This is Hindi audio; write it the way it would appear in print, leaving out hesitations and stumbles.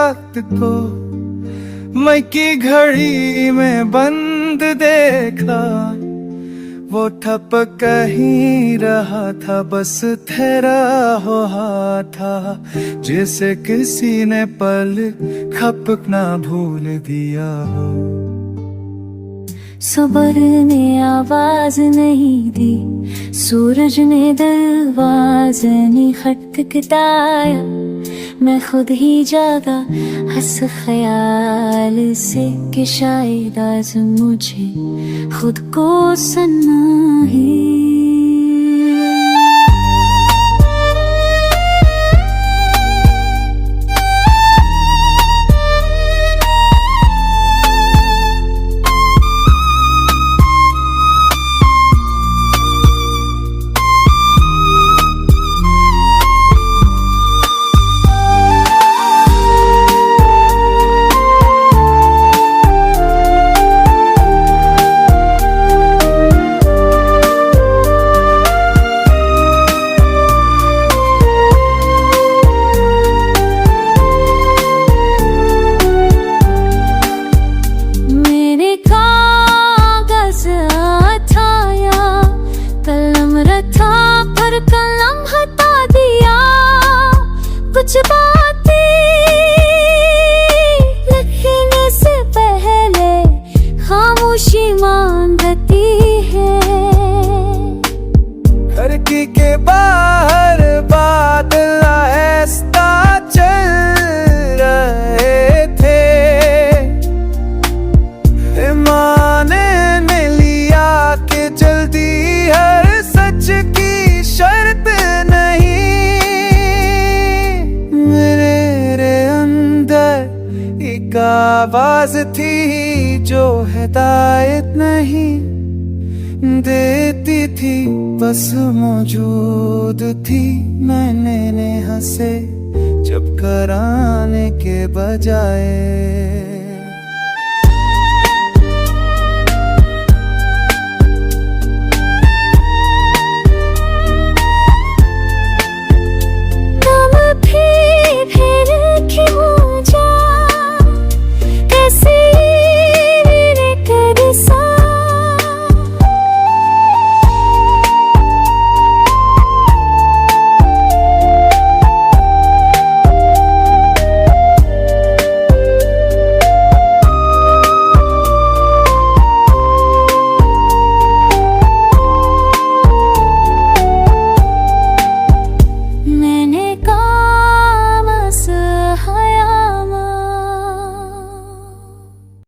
वक्त को मैं की घड़ी में बंद देखा, वो ठप कहीं रहा था, बस ठहरा हुआ था, जैसे किसी ने पल खपकना भूल दिया हो। सबर ने आवाज नहीं दी, सूरज ने दरवाज़े ने खटखटाया, मैं खुद ही जागा हंस ख्याल से कि शायद आज मुझे खुद को सुनना है। कलम हटा दिया, कुछ बातें लिखने से पहले खामोशी मांगती है। खिड़की के बाहर बादल आहिस्ता चल रहे थे, ईमाने ने लिया कि जल्दी हर सच की शर्त नहीं। मेरे अंदर एक आवाज थी जो हिदायत नहीं देती थी, बस मौजूद थी। मैंने हंसे जब कराने के बजाय